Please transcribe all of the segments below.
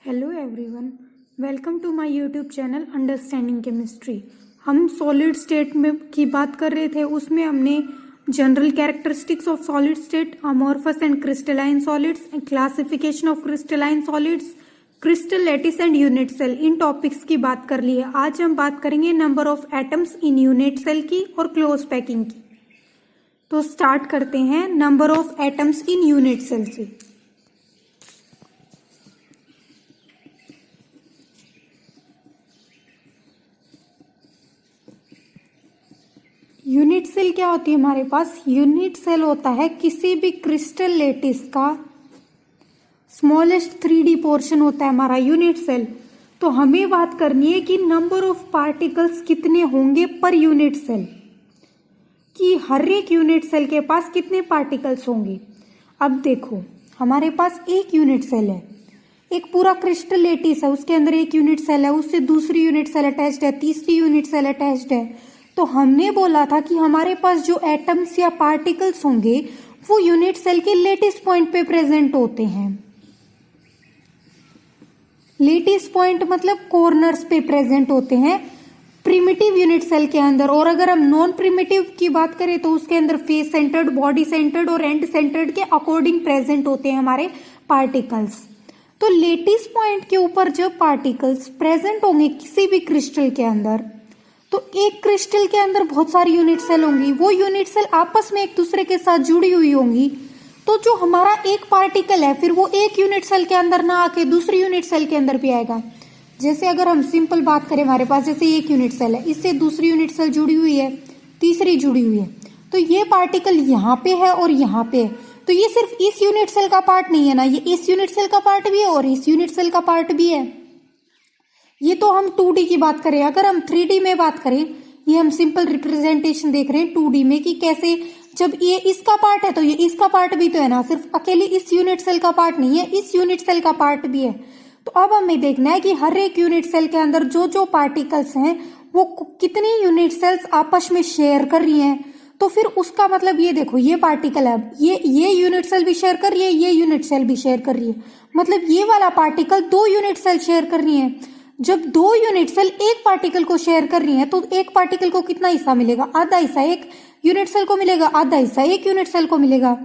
Hello everyone, welcome to my YouTube channel understanding chemistry. हम solid state में की बात कर रहे थे, उसमें हमने general characteristics of solid state, amorphous and crystalline solids, classification of crystalline solids, crystal lattice and unit cell, इन टॉपिक्स की बात कर ली है। आज हम बात करेंगे number of atoms in unit cell की और क्लोज पैकिंग की। तो स्टार्ट करते हैं number of atoms in unit cell से। यूनिट सेल क्या होती है हमारे पास? यूनिट सेल होता है किसी भी क्रिस्टल लेटिस का स्मॉलेस्ट 3D पोर्शन होता है हमारा यूनिट सेल। तो हमें बात करनी है कि नंबर ऑफ पार्टिकल्स कितने होंगे पर यूनिट सेल, कि हर एक यूनिट सेल के पास कितने पार्टिकल्स होंगे। अब देखो, हमारे पास एक यूनिट सेल है, एक पूरा क्रिस्टल लेटिस है, उसके अंदर एक यूनिट सेल है, उससे दूसरी यूनिट सेल अटैच्ड है, तीसरी यूनिट सेल अटैच्ड है। तो हमने बोला था कि हमारे पास जो एटम्स या पार्टिकल्स होंगे वो यूनिट सेल के लेटिस पॉइंट पे प्रेजेंट होते हैं। लेटिस पॉइंट मतलब कॉर्नर्स पे प्रेजेंट होते हैं प्रिमिटिव यूनिट सेल के अंदर। और अगर हम नॉन प्रिमिटिव की बात करें तो उसके अंदर फेस सेंटर्ड, बॉडी सेंटर्ड और एंड सेंटर्ड के अकॉर्डिंग प्रेजेंट होते हैं हमारे पार्टिकल्स। तो लेटिस पॉइंट के ऊपर जब पार्टिकल्स प्रेजेंट होंगे किसी भी क्रिस्टल के अंदर, तो एक क्रिस्टल के अंदर बहुत सारी यूनिट सेल होंगी, वो यूनिट सेल आपस में एक दूसरे के साथ जुड़ी हुई होंगी। तो जो हमारा एक पार्टिकल है फिर वो एक यूनिट सेल के अंदर ना आके दूसरी यूनिट सेल के अंदर भी आएगा। जैसे अगर हम सिंपल बात करें, हमारे पास जैसे एक यूनिट सेल है, इससे दूसरी यूनिट सेल जुड़ी हुई है, तीसरी जुड़ी हुई है, तो ये पार्टिकल यहाँ पे है और यहाँ पे है। तो ये सिर्फ इस यूनिट सेल का पार्ट नहीं है ना, ये इस यूनिट सेल का पार्ट भी है और इस यूनिट सेल का पार्ट भी है। ये तो हम 2D की बात करें। अगर हम 3D में बात करें, ये हम सिंपल रिप्रेजेंटेशन देख रहे हैं 2D में कि कैसे जब ये इसका पार्ट है तो ये इसका पार्ट भी तो है ना, सिर्फ अकेले इस यूनिट सेल का पार्ट नहीं है, इस यूनिट सेल का पार्ट भी है। तो अब हमें देखना है कि हर एक यूनिट सेल के अंदर जो जो पार्टिकल्स हैं वो कितनी यूनिट सेल्स आपस में शेयर कर रही हैं। तो फिर उसका मतलब ये देखो, ये पार्टिकल है, ये यूनिट सेल भी शेयर कर रही है, ये यूनिट सेल भी शेयर कर रही है, मतलब ये वाला पार्टिकल 2 यूनिट सेल शेयर कर रही है। जब 2 यूनिट सेल एक पार्टिकल को शेयर कर रही हैं तो एक पार्टिकल को कितना हिस्सा मिलेगा? आधा हिस्सा एक यूनिट सेल को मिलेगा, आधा हिस्सा एक यूनिट सेल को मिलेगा।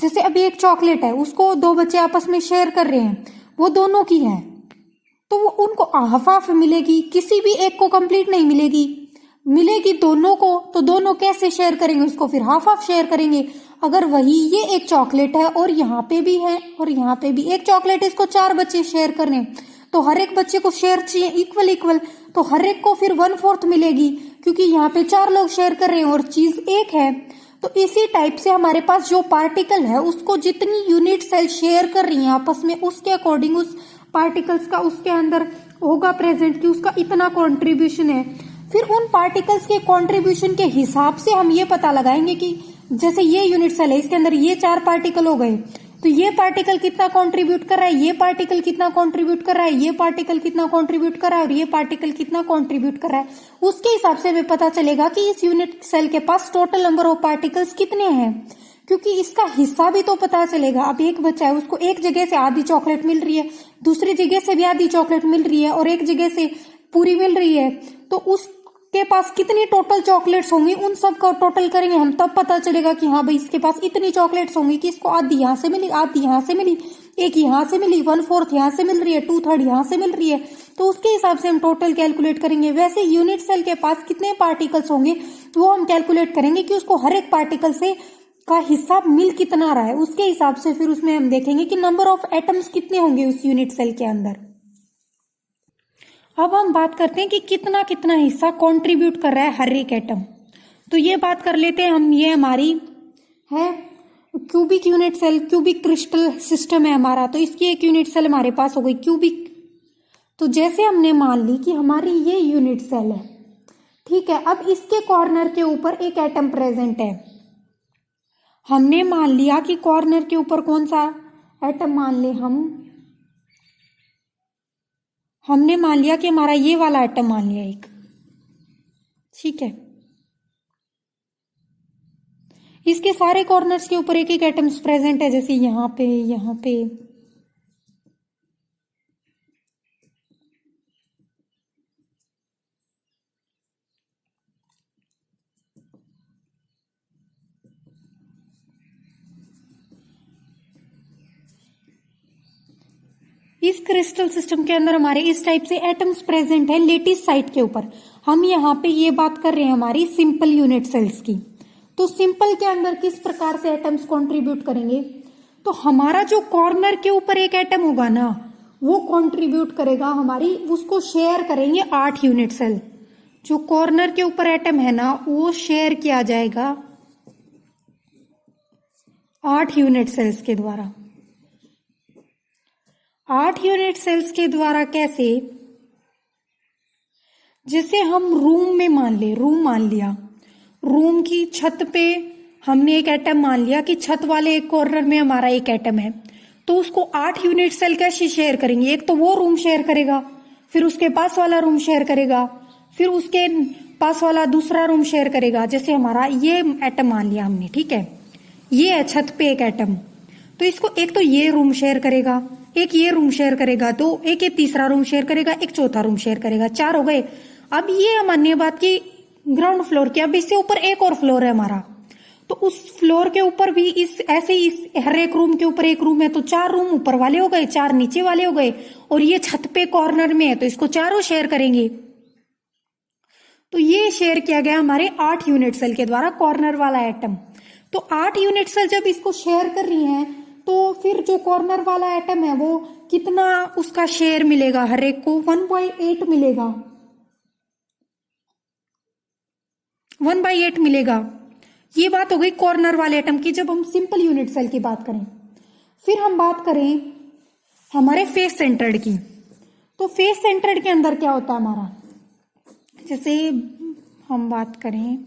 जैसे अभी एक चॉकलेट है, उसको 2 बच्चे आपस में शेयर कर रहे हैं, वो दोनों की है, तो वो उनको हाफ हाफ मिलेगी, किसी भी एक को कंप्लीट नहीं मिलेगी, मिलेगी दोनों को। तो दोनों कैसे शेयर करेंगे उसको? फिर हाफ हाफ शेयर करेंगे। अगर वही ये एक चॉकलेट है और यहाँ पे भी है और यहाँ पे भी एक चॉकलेट, इसको 4 बच्चे शेयर कर रहे हैं, तो हर एक बच्चे को शेयर चाहिए इक्वल इक्वल, तो हर एक को फिर 1/4 मिलेगी, क्योंकि यहाँ पे 4 लोग शेयर कर रहे हैं और चीज एक है। तो इसी टाइप से हमारे पास जो पार्टिकल है उसको जितनी यूनिट सेल शेयर कर रही है आपस में, उसके अकॉर्डिंग उस पार्टिकल्स का उसके अंदर होगा प्रेजेंट कि उसका इतना कॉन्ट्रीब्यूशन है। फिर उन पार्टिकल्स के कॉन्ट्रीब्यूशन के हिसाब से हम ये पता लगाएंगे कि जैसे ये यूनिट सेल है, इसके अंदर ये 4 पार्टिकल हो गए, तो ये पार्टिकल कितना कंट्रीब्यूट कर रहा है, ये पार्टिकल कितना कंट्रीब्यूट कर रहा है, ये पार्टिकल कितना कंट्रीब्यूट कर रहा है और ये पार्टिकल कितना कंट्रीब्यूट कर रहा है। उसके हिसाब से हमें पता चलेगा कि इस यूनिट सेल के पास टोटल नंबर ऑफ पार्टिकल्स कितने हैं, क्योंकि इसका हिस्सा भी तो पता चलेगा। अब एक बच्चा है, उसको एक जगह से आधी चॉकलेट मिल रही है, दूसरी जगह से भी आधी चॉकलेट मिल रही है और एक जगह से पूरी मिल रही है, तो उसके पास कितनी टोटल चॉकलेट्स होंगी, उन सब का टोटल करेंगे हम, तब पता चलेगा कि हाँ भाई इसके पास इतनी चॉकलेट्स होंगी कि इसको आधी यहाँ से मिली, आधी यहाँ से मिली, एक यहाँ से मिली, 1/4 यहाँ से मिल रही है, 2/3 यहाँ से मिल रही है। तो उसके हिसाब से हम टोटल कैलकुलेट करेंगे। वैसे यूनिट सेल के पास कितने पार्टिकल्स होंगे वो हम कैलकुलेट करेंगे कि उसको हर एक पार्टिकल से का हिस्सा मिल कितना रहा है, उसके हिसाब से फिर उसमें हम देखेंगे कि नंबर ऑफ एटम्स कितने होंगे उस यूनिट सेल के अंदर। अब हम बात करते हैं कि कितना कितना हिस्सा कंट्रीब्यूट कर रहा है हर एक एटम। तो ये बात कर लेते हैं हम, ये हमारी है cubic unit cell, cubic crystal system है हमारा, तो इसकी एक यूनिट सेल हमारे पास हो गई क्यूबिक। तो जैसे हमने मान ली कि हमारी ये यूनिट सेल है, ठीक है, अब इसके कॉर्नर के ऊपर एक एटम प्रेजेंट है। हमने मान लिया कि कॉर्नर के ऊपर कौन सा एटम मान ले, हमने मान लिया कि हमारा ये वाला एटम मान लिया एक, ठीक है। इसके सारे कॉर्नर्स के ऊपर एक एक एटम्स प्रेजेंट है, जैसे यहाँ पे, यहाँ पे, इस क्रिस्टल सिस्टम के अंदर हमारे इस टाइप से एटम्स प्रेजेंट है लेटिस साइट के ऊपर। हम यहाँ पे ये बात कर रहे हैं हमारी सिंपल यूनिट सेल्स की। तो सिंपल के अंदर किस प्रकार से एटम्स कंट्रीब्यूट करेंगे, तो हमारा जो कॉर्नर के ऊपर एक एटम होगा ना, वो कंट्रीब्यूट करेगा हमारी, उसको शेयर करेंगे 8 यूनिट सेल। जो कॉर्नर के ऊपर एटम है ना, वो शेयर किया जाएगा 8 यूनिट सेल्स के द्वारा। 8 यूनिट सेल्स के द्वारा कैसे, जैसे हम रूम में मान ले, रूम मान लिया, रूम की छत पे हमने एक एटम मान लिया कि छत वाले एक कॉर्नर में हमारा एक एटम है, तो उसको 8 यूनिट सेल कैसे शेयर करेंगे। एक तो वो रूम शेयर करेगा, फिर उसके पास वाला रूम शेयर करेगा, फिर उसके पास वाला दूसरा रूम शेयर करेगा। जैसे हमारा ये एटम मान लिया हमने, ठीक है, ये है छत पे एक एटम, तो इसको एक तो ये रूम शेयर करेगा, एक ये रूम शेयर करेगा, तो एक ये तीसरा रूम शेयर करेगा, एक चौथा रूम शेयर करेगा, 4 हो गए। अब ये हमने बात की ग्राउंड फ्लोर की, अब इससे ऊपर एक और फ्लोर है हमारा, तो उस फ्लोर के ऊपर भी इस ऐसे ही इस हर एक रूम के ऊपर एक रूम है, तो 4 रूम ऊपर वाले हो गए, 4 नीचे वाले हो गए, और ये छत पे कॉर्नर में है तो इसको चारों शेयर करेंगे। तो ये शेयर किया गया हमारे 8 यूनिट सेल के द्वारा कॉर्नर वाला एटम। तो 8 यूनिट सेल जब इसको शेयर कर रही हैं, तो फिर जो कॉर्नर वाला एटम है वो कितना उसका शेयर मिलेगा, हर एक को 1/8 मिलेगा, 1/8 मिलेगा। ये बात हो गई कॉर्नर वाले एटम की, जब हम सिंपल यूनिट सेल की बात करें। फिर हम बात करें हमारे फेस सेंटर्ड की, तो फेस सेंटर्ड के अंदर क्या होता है हमारा, जैसे हम बात करें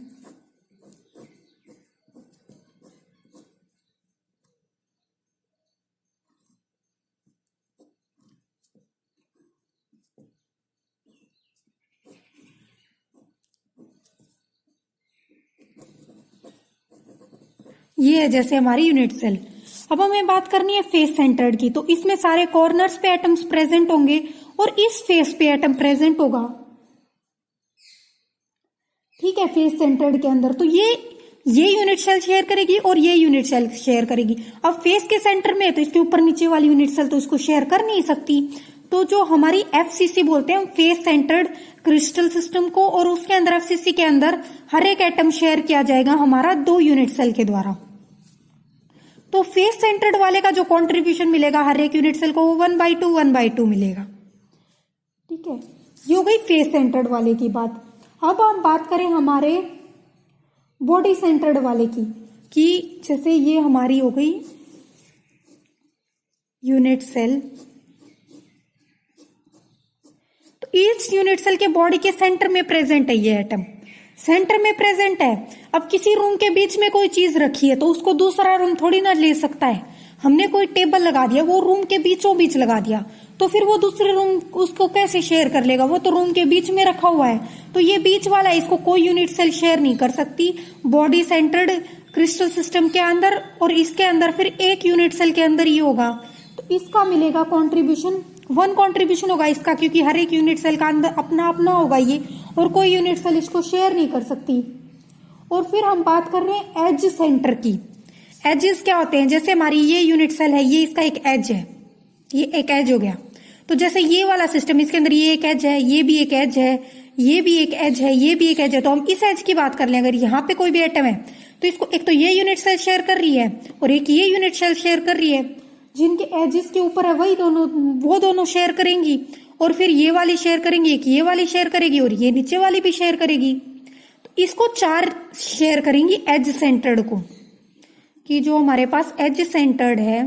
ये है जैसे हमारी यूनिट सेल। अब हमें बात करनी है फेस सेंटर्ड की, तो इसमें सारे कॉर्नर्स पे एटम्स प्रेजेंट होंगे और इस फेस पे एटम प्रेजेंट होगा, ठीक है, फेस सेंटर्ड के अंदर। तो ये यूनिट सेल शेयर करेगी और ये यूनिट सेल शेयर करेगी। अब फेस के सेंटर में है तो इसके ऊपर नीचे वाली यूनिट सेल तो इसको शेयर कर नहीं सकती। तो जो हमारी FCC बोलते हैं फेस सेंटर्ड क्रिस्टल सिस्टम को, और उसके अंदर FCC के अंदर हर एक एटम शेयर किया जाएगा हमारा 2 यूनिट सेल के द्वारा। तो फेस सेंटर्ड वाले का जो कंट्रीब्यूशन मिलेगा हर एक यूनिट सेल को, वो 1/2 मिलेगा, ठीक है। ये हो गई फेस सेंटर्ड वाले की बात। अब हम बात करें हमारे बॉडी सेंटर्ड वाले की, कि जैसे ये हमारी हो गई यूनिट सेल, तो इस यूनिट सेल के बॉडी के सेंटर में प्रेजेंट है, ये एटम सेंटर में प्रेजेंट है। अब किसी रूम के बीच में कोई चीज रखी है तो उसको दूसरा रूम थोड़ी ना ले सकता है। हमने कोई टेबल लगा दिया, वो रूम के बीचों बीच लगा दिया, तो फिर वो दूसरे रूम उसको कैसे शेयर कर लेगा, वो तो रूम के बीच में रखा हुआ है। तो ये बीच वाला, इसको कोई यूनिट सेल शेयर नहीं कर सकती बॉडी सेंटर्ड क्रिस्टल सिस्टम के अंदर, और इसके अंदर फिर एक यूनिट सेल के अंदर ये होगा, तो इसका मिलेगा कॉन्ट्रीब्यूशन, 1 कॉन्ट्रीब्यूशन होगा इसका, क्योंकि हर एक यूनिट सेल का अंदर अपना अपना होगा ये, और कोई यूनिट सेल इसको शेयर नहीं कर सकती। और फिर हम बात कर रहे हैं एज सेंटर की। एजेस क्या होते हैं, जैसे हमारी ये यूनिट सेल है, ये इसका एक एज है, ये एक एज हो गया। तो जैसे ये वाला सिस्टम, इसके अंदर ये एक एज है, ये भी एक एज है, ये भी एक एज है, ये भी एक एज है। तो हम इस एज की बात कर लें, अगर यहाँ पे कोई भी एटम है तो इसको एक तो ये यूनिट सेल शेयर कर रही है और एक ये यूनिट सेल शेयर कर रही है, जिनके एजेस के ऊपर है वही दोनों, वो दोनों शेयर करेंगी, और फिर ये वाली शेयर करेंगी, एक ये वाली शेयर करेगी और ये नीचे वाली भी शेयर करेगी। तो इसको 4 शेयर करेंगी एज सेंटर्ड को, कि जो हमारे पास एज सेंटर्ड है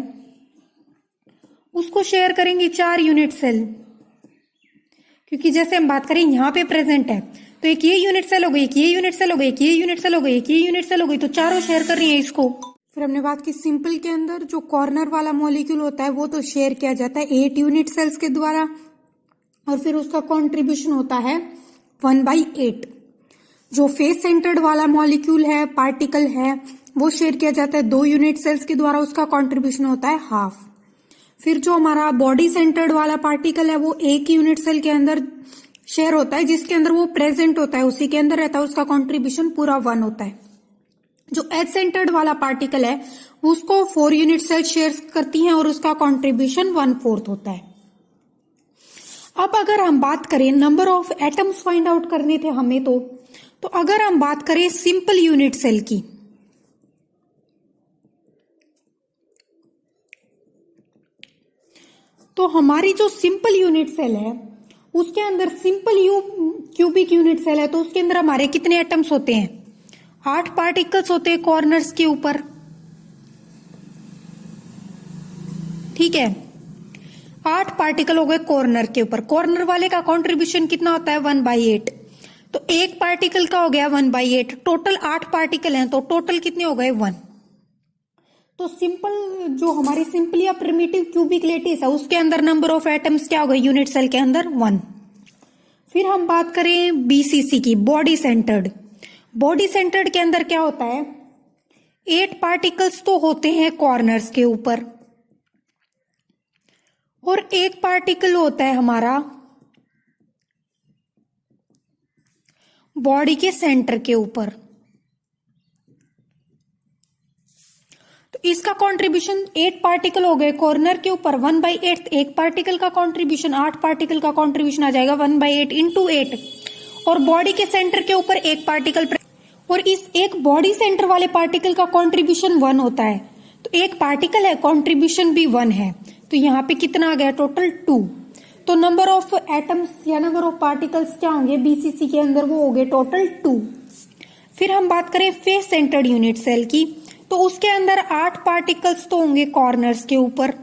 उसको शेयर करेंगी 4 यूनिट सेल, क्योंकि जैसे हम बात करें यहाँ पे प्रेजेंट है, तो एक ये यूनिट सेल हो गई, एक ये यूनिट सेल हो गई, एक ये यूनिट सेल हो गई, एक ये यूनिट सेल हो गई, तो चारों शेयर कर रही है इसको। फिर हमने बात की सिंपल के अंदर जो कॉर्नर वाला मॉलिक्यूल होता है वो तो शेयर किया जाता है 8 यूनिट सेल्स के द्वारा, और फिर उसका कॉन्ट्रीब्यूशन होता है 1/8। जो फेस सेंटर्ड वाला मॉलिक्यूल है, पार्टिकल है, वो शेयर किया जाता है 2 यूनिट सेल्स के द्वारा, उसका कॉन्ट्रीब्यूशन होता है 1/2। फिर जो हमारा बॉडी सेंटर्ड वाला पार्टिकल है वो एक यूनिट सेल के अंदर शेयर होता है, जिसके अंदर वो प्रेजेंट होता है, उसी के अंदर रहता है, उसका कॉन्ट्रीब्यूशन पूरा 1 होता है। जो एज सेंटर्ड वाला पार्टिकल है उसको 4 यूनिट सेल शेयर करती हैं और उसका कॉन्ट्रीब्यूशन 1/4 होता है। अब अगर हम बात करें number of atoms find out करने थे हमें, तो अगर हम बात करें सिंपल यूनिट सेल की, तो हमारी जो सिंपल यूनिट सेल है उसके अंदर सिंपल क्यूबिक यूनिट सेल है, तो उसके अंदर हमारे कितने एटम्स होते हैं? 8 पार्टिकल्स होते हैं कॉर्नर्स के ऊपर। ठीक है, 8 पार्टिकल हो गए कॉर्नर के ऊपर। कॉर्नर वाले का कंट्रीब्यूशन कितना होता है? 1/8। तो एक पार्टिकल का हो गया 1/8। टोटल 8 पार्टिकल हैं, तो टोटल कितने हो गए? 1। तो सिंपल जो हमारी सिंपल या प्रिमिटिव क्यूबिक लेटिस है उसके अंदर नंबर ऑफ एटम्स क्या हो गए यूनिट सेल के अंदर? 1। फिर हम बात करें बीसीसी की, बॉडी सेंटर्ड। बॉडी सेंटर्ड के अंदर क्या होता है? 8 पार्टिकल्स तो होते हैं कॉर्नर्स के ऊपर और एक पार्टिकल होता है हमारा बॉडी के सेंटर के ऊपर। तो इसका कंट्रीब्यूशन 8 पार्टिकल हो गए कॉर्नर के ऊपर, 1/8। एक पार्टिकल का कंट्रीब्यूशन, 8 पार्टिकल का कंट्रीब्यूशन आ जाएगा 1/8 इंटू 8। और बॉडी के सेंटर के ऊपर एक पार्टिकल, और इस एक बॉडी सेंटर वाले पार्टिकल का कंट्रीब्यूशन 1 होता है। तो एक पार्टिकल है, कंट्रीब्यूशन भी 1 है, तो यहाँ पे कितना आ गया? टोटल 2। तो नंबर ऑफ एटम्स या नंबर ऑफ पार्टिकल्स क्या होंगे बीसीसी के अंदर? वो हो गए टोटल 2। फिर हम बात करें फेस सेंटर्ड यूनिट सेल की, तो उसके अंदर 8 पार्टिकल्स तो होंगे कॉर्नर्स के ऊपर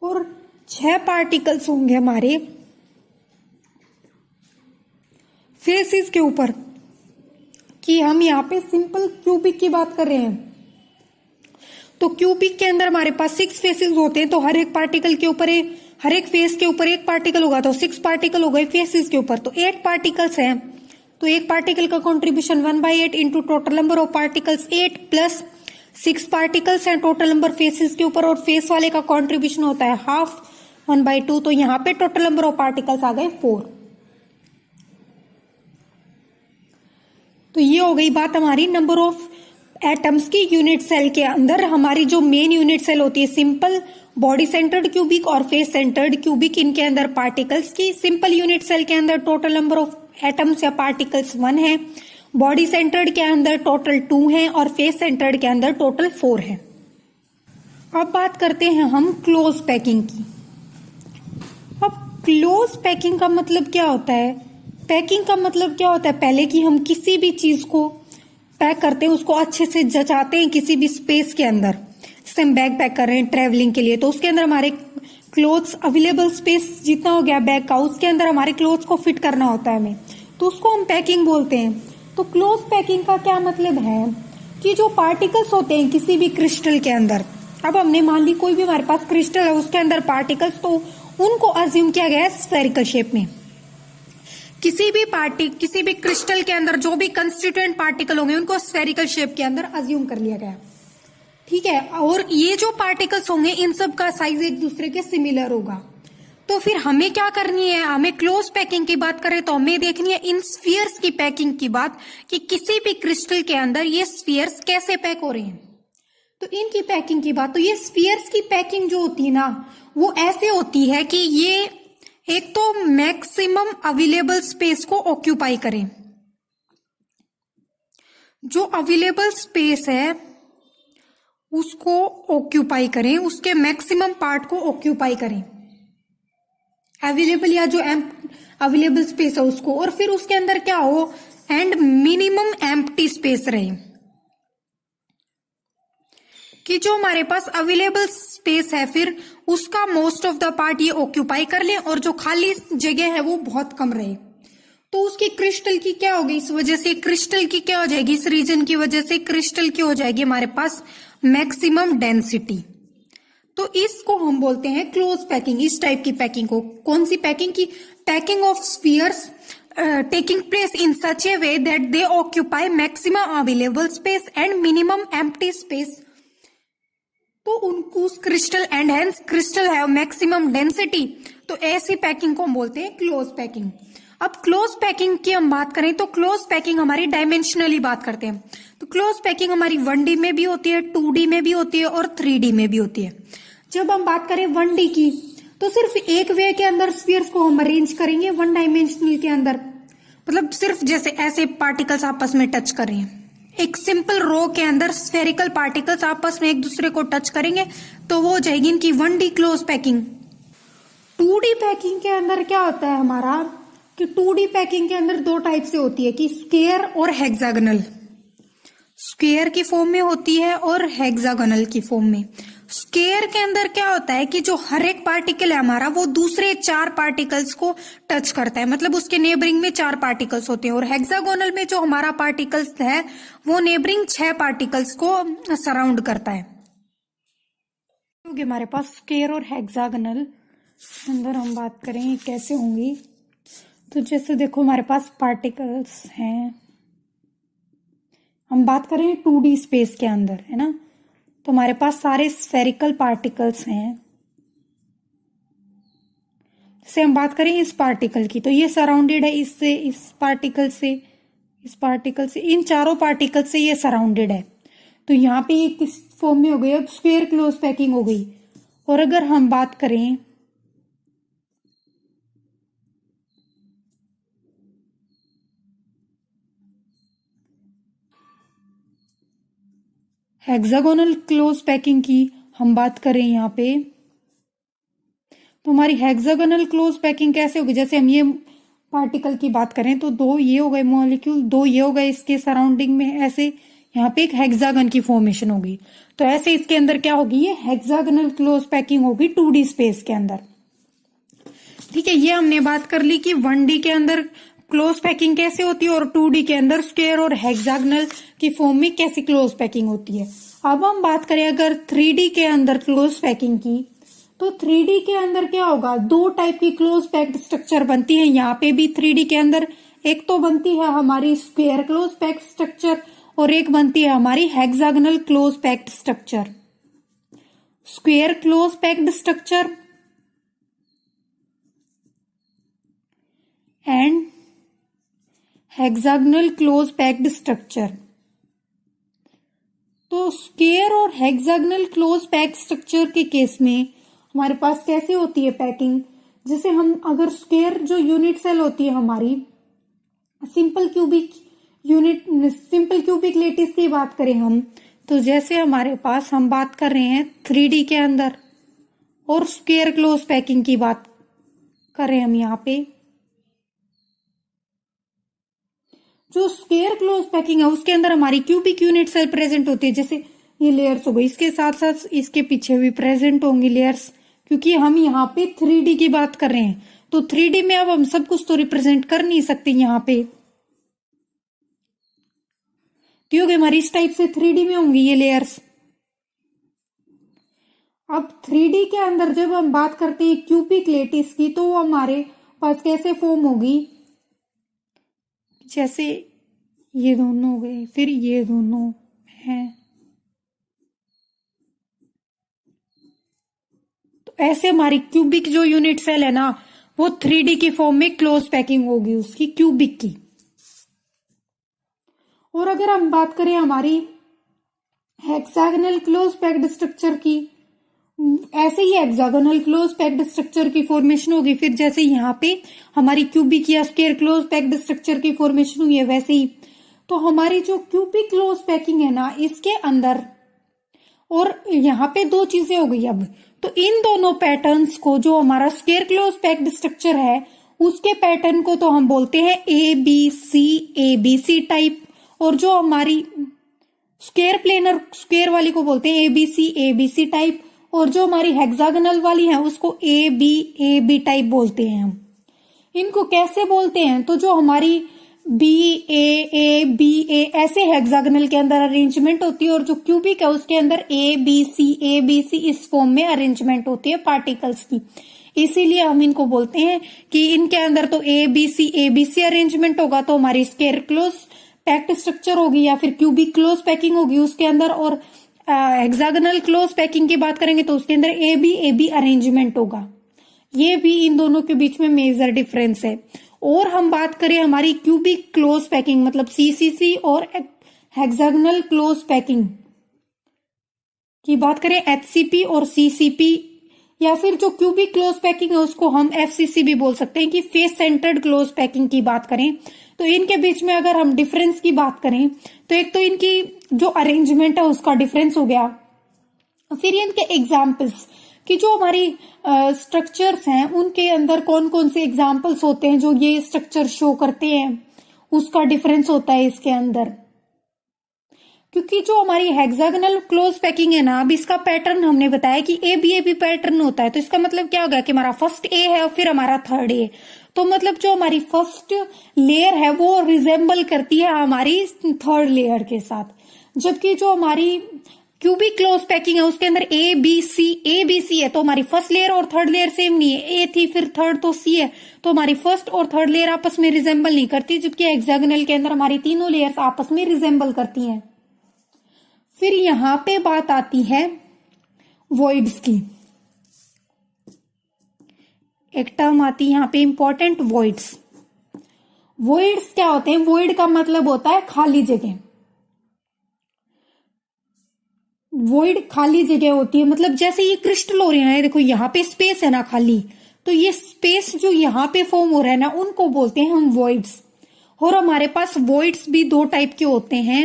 और 6 पार्टिकल्स होंगे हमारे फेसेस के ऊपर। कि हम यहाँ पे सिंपल क्यूबिक की बात कर रहे हैं, तो क्यूबिक के अंदर हमारे पास 6 फेसेस होते हैं, तो हर एक पार्टिकल के ऊपर, हर एक फेस के ऊपर एक पार्टिकल होगा, तो 6 पार्टिकल हो गए फेसेस के ऊपर। तो 8 पार्टिकल्स हैं, तो एक पार्टिकल का contribution 1/8 into total number of particles 8 plus 6 particles हैं टोटल नंबर फेसेस के ऊपर, और फेस वाले का कंट्रीब्यूशन होता है हाफ 1/2। तो यहाँ पे टोटल नंबर ऑफ पार्टिकल्स आ गए 4। तो ये हो गई बात हमारी नंबर ऑफ एटम्स की यूनिट सेल के अंदर। हमारी जो मेन यूनिट सेल होती है सिंपल, बॉडी सेंटर्ड क्यूबिक और फेस सेंटर्ड क्यूबिक, इनके अंदर पार्टिकल्स की। सिंपल यूनिट सेल के अंदर टोटल नंबर ऑफ एटम्स या पार्टिकल्स 1 है, बॉडी सेंटर्ड के अंदर टोटल 2 है और फेस सेंटर्ड के अंदर टोटल 4 है। अब बात करते हैं हम क्लोज पैकिंग की। अब क्लोज पैकिंग का मतलब क्या होता है? पैकिंग का मतलब क्या होता है? पहले कि हम किसी भी चीज को पैक करते हैं उसको अच्छे से जचाते हैं किसी भी स्पेस के अंदर। जैसे हम बैग पैक कर रहे हैं ट्रेवलिंग के लिए, तो उसके अंदर हमारे क्लोथ्स अवेलेबल स्पेस जितना हो गया बैग का, उसके अंदर हमारे क्लोथ्स को फिट करना होता है हमें, तो उसको हम पैकिंग बोलते हैं। तो क्लोज पैकिंग का क्या मतलब है कि जो पार्टिकल्स होते हैं किसी भी क्रिस्टल के अंदर, अब हमने मान ली कोई भी हमारे पास क्रिस्टल है उसके अंदर पार्टिकल्स, तो उनको अज्यूम किया गया है स्फेरिकल शेप में। किसी भी क्रिस्टल के अंदर जो भी कंस्टिट्यूएंट पार्टिकल होंगे उनको स्फेरिकल शेप के अंदर अज्यूम कर लिया गया। ठीक है, और ये जो पार्टिकल्स होंगे इन सब का साइज एक दूसरे के सिमिलर होगा। तो फिर हमें क्या करनी है? हमें क्लोज पैकिंग की बात करें तो हमें देखनी है इन स्फीयर्स की पैकिंग की बात, कि किसी भी क्रिस्टल के अंदर ये स्फीयर्स कैसे पैक हो रहे हैं। तो इनकी पैकिंग की बात, तो ये स्फीयर्स की पैकिंग जो होती है ना, वो ऐसे होती है कि ये एक तो मैक्सिमम अवेलेबल स्पेस को ऑक्यूपाई करें। जो अवेलेबल स्पेस है उसको ऑक्यूपाई करें, उसके मैक्सिमम पार्ट को ऑक्यूपाई करें, अवेलेबल या जो अवेलेबल स्पेस है उसको, और फिर उसके अंदर क्या हो, एंड मिनिमम एम्प्टी स्पेस रहे, कि जो हमारे पास अवेलेबल स्पेस है फिर उसका मोस्ट ऑफ द पार्ट ये ऑक्यूपाई कर ले, और जो खाली जगह है वो बहुत कम रहे। तो उसकी क्रिस्टल की क्या होगी, इस वजह से क्रिस्टल की क्या हो जाएगी, इस रीजन की वजह से क्रिस्टल की हो जाएगी हमारे पास मैक्सिमम डेंसिटी। तो इसको हम बोलते हैं क्लोज पैकिंग। इस टाइप की पैकिंग को, कौन सी पैकिंग की? Packing of spheres taking place in such A way that they occupy maximum available space and minimum empty space. तो उनको crystal and hence crystal have maximum density, तो ऐसी packing को हम बोलते हैं क्लोज पैकिंग। अब क्लोज पैकिंग की हम बात करें तो क्लोज पैकिंग हमारी डायमेंशनली बात करते हैं। तो क्लोज पैकिंग हमारी 1D में भी होती है, 2D में भी होती है और 3D में भी होती है। जब हम बात करें 1D की, तो सिर्फ एक वे के अंदर स्फीयर्स को हम अरेंज करेंगे, वन डायमेंशनल के अंदर, मतलब सिर्फ जैसे ऐसे पार्टिकल्स आपस में टच कर रहे हैं, एक सिंपल रो के अंदर स्फेरिकल पार्टिकल्स आपस में एक दूसरे को टच करेंगे तो वो हो जाएगी इनकी 1D close packing. 2D packing के अंदर क्या होता है हमारा कि 2D पैकिंग के अंदर दो टाइप से होती है कि स्क्वायर और हेक्सागोनल। स्क्वायर की फॉर्म में होती है और हेक्सागोनल की फॉर्म में। स्क्वायर के अंदर क्या होता है कि जो हर एक पार्टिकल है हमारा वो दूसरे 4 पार्टिकल्स को टच करता है, मतलब उसके नेबरिंग में 4 पार्टिकल्स होते हैं। और हेक्सागोनल में जो हमारा पार्टिकल्स है वो नेबरिंग 6 पार्टिकल्स को सराउंड करता है। क्योंकि हमारे पास स्क्वायर और हेक्सागोनल अंदर हम बात करें कैसे होंगी, तो जैसे देखो हमारे पास पार्टिकल्स हैं, हम बात करें 2D स्पेस के अंदर, है ना, तो हमारे पास सारे स्फेरिकल पार्टिकल्स हैं। जैसे हम बात करें इस पार्टिकल की, तो ये सराउंडेड है इससे, इस पार्टिकल से, इस पार्टिकल से, इन चारों पार्टिकल से ये सराउंडेड है। तो यहाँ पे ये किस फॉर्म में हो गई, अब स्क्वायर क्लोज पैकिंग हो गई। और अगर हम बात करें हेक्सागोनल क्लोज पैकिंग की, हम बात करें यहाँ पे, तो हमारी हेक्सागोनल क्लोज पैकिंग कैसे होगी, जैसे हम ये पार्टिकल की बात करें तो 2 ये हो गए मॉलिक्यूल, 2 ये हो गए इसके सराउंडिंग में, ऐसे यहाँ पे एक हेक्सागन की फॉर्मेशन होगी। तो ऐसे इसके अंदर क्या होगी, ये हेक्सागोनल क्लोज पैकिंग होगी 2D स्पेस के अंदर। ठीक है, ये हमने बात कर ली कि 1D के अंदर क्लोज पैकिंग कैसे होती है और 2D के अंदर स्क्वायर और हेक्सागोनल की फॉर्म में कैसी क्लोज पैकिंग होती है। अब हम बात करें अगर 3D के अंदर क्लोज पैकिंग की, तो 3D के अंदर क्या होगा, 2 टाइप की क्लोज पैक्ड स्ट्रक्चर बनती है। यहाँ पे भी 3D के अंदर एक तो बनती है हमारी स्क्वायर क्लोज पैक्ड स्ट्रक्चर और एक बनती है हमारी hexagonal close packed structure. Square close packed structure and hexagonal close packed structure. तो स्क्वायर और हेक्सागोनल क्लोज पैक्ड स्ट्रक्चर के केस में हमारे पास कैसे होती है पैकिंग, जैसे हम अगर स्क्वायर जो यूनिट सेल होती है हमारी, सिंपल क्यूबिक लेटिस की बात करें हम, तो जैसे हमारे पास हम बात कर रहे हैं 3D के अंदर और स्क्वायर क्लोज पैकिंग की बात कर रहे हैं हम यहाँ पे, जो स्क्वायर क्लोज पैकिंग है उसके अंदर हमारी क्यूबिक यूनिट सेल प्रेजेंट होती है। जैसे ये लेयर्स हो गई, इसके साथ साथ इसके पीछे भी प्रेजेंट होंगी लेयर्स, क्योंकि हम यहाँ पे 3D की बात कर रहे हैं। तो 3D में अब हम सब कुछ तो रिप्रेजेंट कर नहीं सकते यहाँ पे, क्योंकि हमारी इस टाइप से 3D में होंगी ये लेयर्स। अब 3D के अंदर जब हम बात करते हैं क्यूबिक लेटिस की, तो वो हमारे पास कैसे फॉर्म होगी, जैसे ये दोनों हो गए, फिर ये दोनों हैं, तो ऐसे हमारी क्यूबिक जो यूनिट सेल है ना वो 3D की फॉर्म में क्लोज पैकिंग होगी उसकी क्यूबिक की। और अगर हम बात करें हमारी हेक्सागोनल क्लोज पैक्ड स्ट्रक्चर की, ऐसे ही हेक्सागोनल क्लोज पैक्ड स्ट्रक्चर की फॉर्मेशन होगी। फिर जैसे यहाँ पे हमारी क्यूबिक या स्क्वायर क्लोज पैक्ड स्ट्रक्चर की फॉर्मेशन हुई है, वैसे ही तो हमारी जो क्यूबिक क्लोज पैकिंग है ना इसके अंदर, और यहाँ पे 2 चीजें हो गई अब, तो इन दोनों पैटर्न्स को, जो हमारा स्क्वायर क्लोज पैक्ड स्ट्रक्चर है उसके पैटर्न को तो हम बोलते हैं ABC टाइप, और जो हमारी स्क्वायर प्लेनर स्क्वायर वाली को बोलते हैं ABC टाइप, और जो हमारी हेक्सागोनल वाली है उसको AB टाइप बोलते हैं हम। इनको कैसे बोलते हैं, तो जो हमारी BA ऐसे हेक्सागोनल के अंदर अरेंजमेंट होती है, और जो क्यूबिक है उसके अंदर ABC इस फॉर्म में अरेंजमेंट होती है पार्टिकल्स की। इसीलिए हम इनको बोलते हैं कि इनके अंदर तो ABC अरेंजमेंट होगा, तो हमारी स्क्वायर क्लोज पैक्ड स्ट्रक्चर होगी या फिर क्यूबिक क्लोज पैकिंग होगी उसके अंदर, और हेक्सागोनल क्लोज पैकिंग की बात करेंगे तो उसके अंदर AB अरेंजमेंट होगा। ये भी इन दोनों के बीच में मेजर डिफरेंस है। और हम बात करें हमारी क्यूबिक क्लोज पैकिंग मतलब CCC और हेक्सागोनल क्लोज पैकिंग की बात करें, HCP और CCP या फिर जो क्यूबिक क्लोज पैकिंग है उसको हम एफसीसी भी बोल सकते हैं कि फेस सेंटर्ड क्लोज पैकिंग की बात करें तो इनके बीच में अगर हम डिफरेंस की बात करें तो एक तो इनकी जो अरेंजमेंट है उसका डिफरेंस हो गया, फिर इनके एग्जाम्पल्स कि जो हमारी स्ट्रक्चर्स हैं उनके अंदर कौन कौन से एग्जाम्पल्स होते हैं जो ये स्ट्रक्चर शो करते हैं, उसका डिफरेंस होता है इसके अंदर। क्योंकि जो हमारी हेक्सागोनल क्लोज पैकिंग है ना, अब इसका पैटर्न हमने बताया कि ए बी पैटर्न होता है, तो इसका मतलब क्या हो गया कि हमारा फर्स्ट ए है और फिर हमारा थर्ड ए, तो मतलब जो हमारी फर्स्ट लेयर है वो रिजेंबल करती है हमारी थर्ड लेयर के साथ, जबकि जो हमारी क्यूबिक क्लोज पैकिंग है उसके अंदर ए बी सी है, तो हमारी फर्स्ट लेयर और थर्ड लेयर सेम नहीं है, ए थी फिर थर्ड तो सी है, तो हमारी फर्स्ट और थर्ड लेयर आपस में रिजेंबल नहीं करती, जबकि हेक्सागोनल के अंदर हमारी तीनों लेयर्स आपस में रिजेंबल करती हैं। फिर यहां पे बात आती है वॉइड्स की, एक टर्म आती है यहाँ पे इंपॉर्टेंट, वॉइड्स। वॉइड्स क्या होते हैं? वॉइड का मतलब होता है खाली जगह। वॉइड खाली जगह होती है, मतलब जैसे ये क्रिस्टल हो रही है ना, देखो यहाँ पे स्पेस है ना खाली, तो ये स्पेस जो यहाँ पे फॉर्म हो रहा है ना उनको बोलते हैं हम वॉइड्स। और हमारे पास वॉइड्स भी दो टाइप के होते हैं,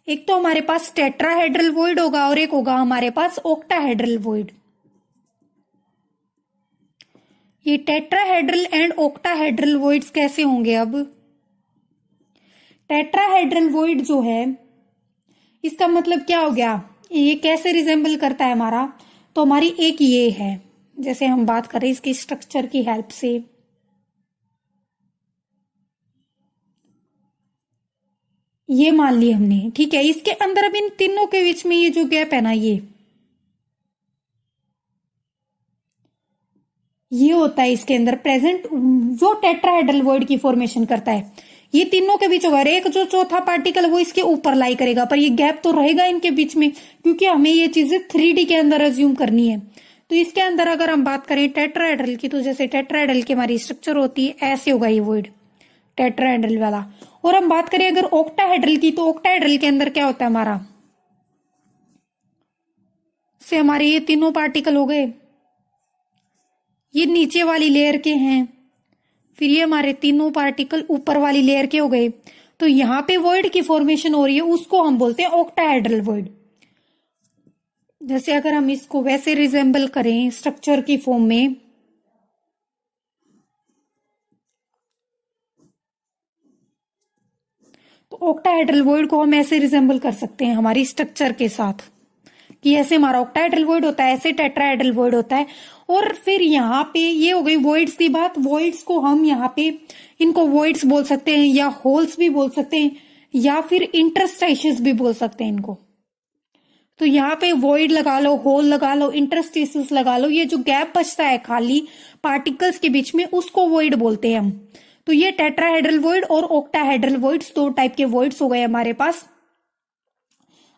एक तो हमारे पास टेट्राहेड्रल वॉइड होगा और एक होगा हमारे पास ऑक्टाहेड्रल वॉइड। ये टेट्राहेड्रल एंड ऑक्टाहेड्रल वॉइड्स कैसे होंगे? अब टेट्राहेड्रल वॉइड जो है इसका मतलब क्या हो गया, ये कैसे रिजेंबल करता है हमारा, तो हमारी एक ये है, जैसे हम बात करें इसकी स्ट्रक्चर की हेल्प से, ये मान ली हमने, ठीक है। इसके अंदर अब इन तीनों के बीच में ये जो गैप है ना, ये होता है इसके अंदर प्रेजेंट, जो टेट्राहेड्रल वॉइड की फॉर्मेशन करता है। ये तीनों के बीच होगा, एक जो चौथा पार्टिकल वो इसके ऊपर लाई करेगा, पर ये गैप तो रहेगा इनके बीच में, क्योंकि हमें ये चीजें 3D के अंदर अज्यूम करनी है। तो इसके अंदर अगर हम बात करें टेट्राहेड्रल की, तो जैसे टेट्राहेड्रल की हमारी स्ट्रक्चर होती है ऐसे होगा ये वॉइड टेट्राहेड्रल वाला। और हम बात करें अगर ऑक्टाहेड्रल की, तो ऑक्टाहेड्रल के अंदर क्या होता है हमारा, से हमारे ये तीनों पार्टिकल हो गए, ये नीचे वाली लेयर के हैं, फिर ये हमारे तीनों पार्टिकल ऊपर वाली लेयर के हो गए, तो यहां पे वॉइड की फॉर्मेशन हो रही है, उसको हम बोलते हैं ऑक्टाहेड्रल वॉइड। जैसे अगर हम इसको वैसे रिजेंबल करें स्ट्रक्चर की फॉर्म में, तो ऑक्टाहेड्रल वॉइड को हम ऐसे रिजेंबल कर सकते हैं हमारी स्ट्रक्चर के साथ, कि ऐसे हमारा ऑक्टाहेड्रल वॉइड होता है, ऐसे टेट्राहेड्रल वॉइड होता है। और फिर यहाँ पे ये हो गई वॉइड्स की बात। वॉइड्स को हम यहाँ पे इनको वॉइड्स बोल सकते हैं, या होल्स भी बोल सकते हैं, या फिर इंटरस्टाइशियस भी बोल सकते हैं इनको। तो यहाँ पे वॉइड लगा लो, होल लगा लो, इंटरस्टिशियस लगा लो, ये जो गैप बचता है खाली पार्टिकल्स के बीच में उसको वॉइड बोलते हैं हम। तो ये टेट्राहेड्रल वॉइड और ऑक्टाहेड्रल वॉइड्स दो टाइप के वॉइड्स हो गए हमारे पास।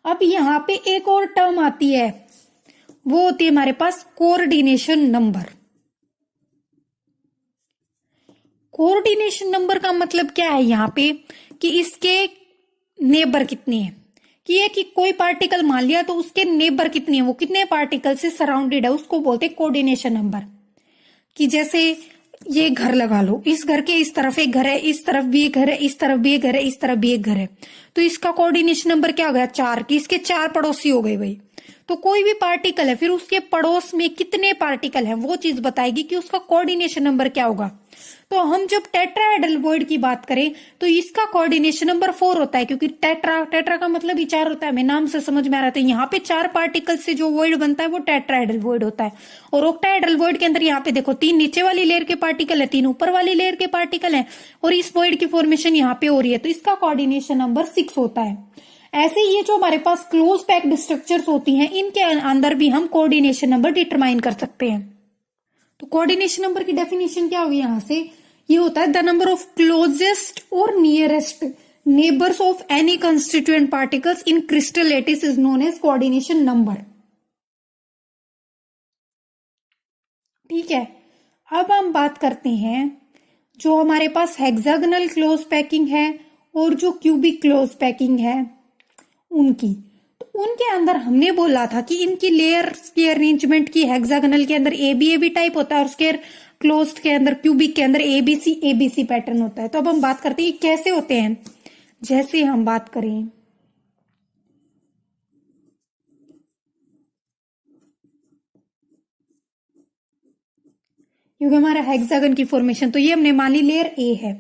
अब यहाँ पे एक और टर्म आती है, वो होती है हमारे पास कोऑर्डिनेशन नंबर। कोऑर्डिनेशन नंबर का मतलब क्या है यहाँ पे, कि इसके नेबर कितने हैं, कि ये कि कोई पार्टिकल मान लिया तो उसके नेबर कितने हैं, वो कितने पार्टिकल से सराउंडेड है, उसको बोलते हैं कोऑर्डिनेशन नंबर। कि जैसे ये घर लगा लो, इस घर के इस तरफ एक घर है, इस तरफ भी एक घर है, इस तरफ भी एक घर है, इस तरफ भी एक घर है, तो इसका कोऑर्डिनेशन नंबर क्या हो गया 4, कि इसके 4 पड़ोसी हो गए भाई। तो कोई भी पार्टिकल है फिर उसके पड़ोस में कितने पार्टिकल हैं वो चीज बताएगी कि उसका कोऑर्डिनेशन नंबर क्या होगा। तो हम जब टेट्राहेड्रल वॉइड की बात करें तो इसका कोऑर्डिनेशन नंबर 4 होता है, क्योंकि टेट्रा का मतलब ही 4 होता है, हमें नाम से समझ में आ रहा था। यहाँ पे 4 पार्टिकल से जो वॉइड बनता है वो टेट्राहेड्रल वॉइड होता है। और ऑक्टाहेड्रल वॉइड के अंदर यहाँ पे देखो 3 नीचे वाली लेयर के पार्टिकल है, 3 ऊपर वाली लेयर के पार्टिकल है, और इस वॉइड की फॉर्मेशन यहाँ पे हो रही है, तो इसका कोऑर्डिनेशन नंबर 6 होता है। ऐसे ये जो हमारे पास क्लोज पैक्ड स्ट्रक्चर्स होती हैं इनके अंदर भी हम कोऑर्डिनेशन नंबर डिटरमाइन कर सकते हैं। तो कोऑर्डिनेशन नंबर की डेफिनेशन क्या होगी यहां से, ये होता है द नंबर ऑफ क्लोजेस्ट और nearest neighbours of any constituent particles in crystal lattice is known as coordination number. ठीक है, अब हम बात करते हैं जो हमारे पास हेक्सागोनल क्लोज पैकिंग है और जो क्यूबिक क्लोज पैकिंग है उनकी। तो उनके अंदर हमने बोला था कि इनकी लेयर्स की अरेंजमेंट की हेक्सागोनल के अंदर ए बी टाइप होता है और स्क्वायर क्लोज्ड के अंदर क्यूबिक के अंदर एबीसी पैटर्न होता है। तो अब हम बात करते हैं कैसे होते हैं। जैसे हम बात करें क्योंकि हमारा हेक्सागन की फॉर्मेशन, तो ये हमने मान ली लेयर ए है,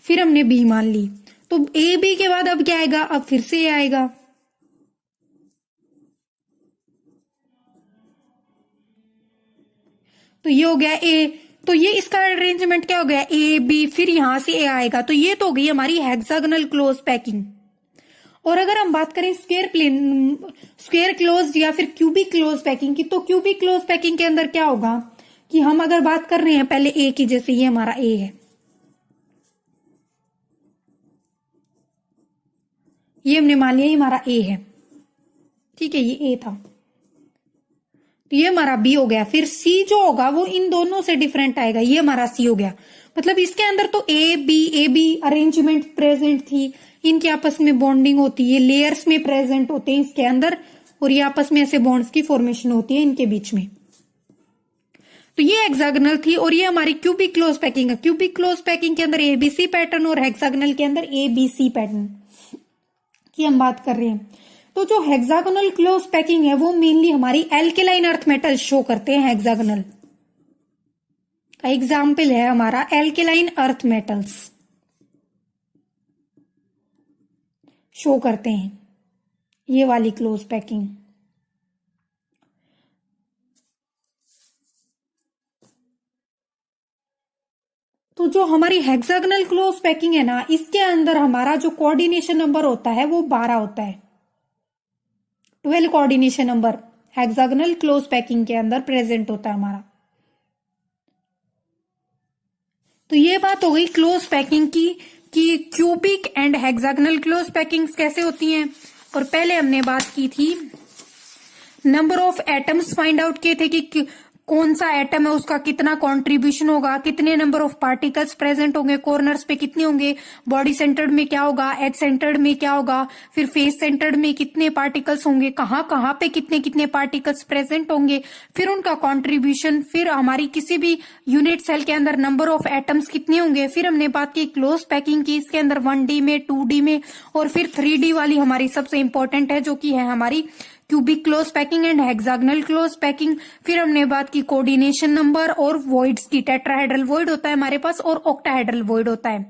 फिर हमने बी मान ली, तो ए बी के बाद अब क्या आएगा, अब फिर से ए आएगा, तो ये हो गया ए। तो ये इसका अरेंजमेंट क्या हो गया, ए बी, फिर यहां से ए आएगा, तो ये तो हो गई हमारी हेक्सागोनल क्लोज पैकिंग। और अगर हम बात करें स्क्वायर क्लोज या फिर क्यूबिक क्लोज पैकिंग की, तो क्यूबिक क्लोज पैकिंग के अंदर क्या होगा कि हम अगर बात कर रहे हैं पहले ए की, जैसे ये हमारा ए है, ये हमने मान लिया ये हमारा ए है, ठीक है, ये ए था, तो ये हमारा बी हो गया। फिर सी जो होगा वो इन दोनों से डिफरेंट आएगा, ये हमारा सी हो गया। मतलब इसके अंदर तो ए बी अरेंजमेंट प्रेजेंट थी, इनके आपस में बॉन्डिंग होती है, लेयर्स में प्रेजेंट होते हैं इसके अंदर, और ये आपस में ऐसे बॉन्ड्स की फॉर्मेशन होती है इनके बीच में। तो ये हेक्सागोनल थी, और ये हमारी क्यूबिक क्लोज पैकिंग है। क्यूबिक क्लोज पैकिंग के अंदर एबीसी पैटर्न और हेक्सागोनल के अंदर एबीसी पैटर्न की हम बात कर रहे हैं। तो जो हेक्सागोनल क्लोज पैकिंग है वो मेनली हमारी एल्केलाइन अर्थ मेटल शो करते हैं। हेक्सागोनल का एग्जाम्पल है हमारा एल्केलाइन अर्थ मेटल्स शो करते हैं, ये वाली क्लोज पैकिंग। तो जो हमारी हेक्सागोनल क्लोज पैकिंग है ना, इसके अंदर हमारा जो कोऑर्डिनेशन नंबर होता है वो 12 होता है। 12 coordination number hexagonal close packing के अंदर प्रेजेंट होता है हमारा। तो ये बात हो गई क्लोज पैकिंग की कि cubic and hexagonal close packings कैसे होती हैं। और पहले हमने बात की थी number of atoms find out किए थे कि कौन सा एटम है उसका कितना कंट्रीब्यूशन होगा, कितने नंबर ऑफ पार्टिकल्स प्रेजेंट होंगे, कॉर्नर्स पे कितने होंगे, बॉडी सेंटर्ड में क्या होगा, एज सेंटर्ड में क्या होगा, फिर फेस सेंटर्ड में कितने पार्टिकल्स होंगे, कहाँ कहाँ पे कितने कितने पार्टिकल्स प्रेजेंट होंगे, फिर उनका कंट्रीब्यूशन, फिर हमारी किसी भी यूनिट सेल के अंदर नंबर ऑफ एटम्स कितने होंगे। फिर हमने बात की क्लोज पैकिंग की, इसके अंदर 1D में, 2D में, और फिर 3D वाली हमारी सबसे इंपॉर्टेंट है जो कि है हमारी cubic close packing and hexagonal close packing. फिर हमने बात की कोऑर्डिनेशन नंबर और वॉइड्स की। टेट्राहेड्रल वॉइड होता है हमारे पास और ऑक्टाहेड्रल वॉइड होता है,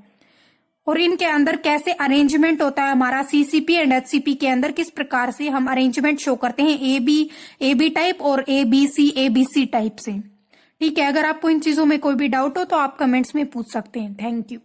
और इनके अंदर कैसे अरेंजमेंट होता है हमारा सीसीपी एंड एचसीपी के अंदर, किस प्रकार से हम अरेंजमेंट शो करते हैं ए बी टाइप और एबीसी टाइप से। ठीक है, अगर आपको इन चीजों में कोई भी डाउट हो तो आप कमेंट्स में पूछ सकते हैं। Thank you.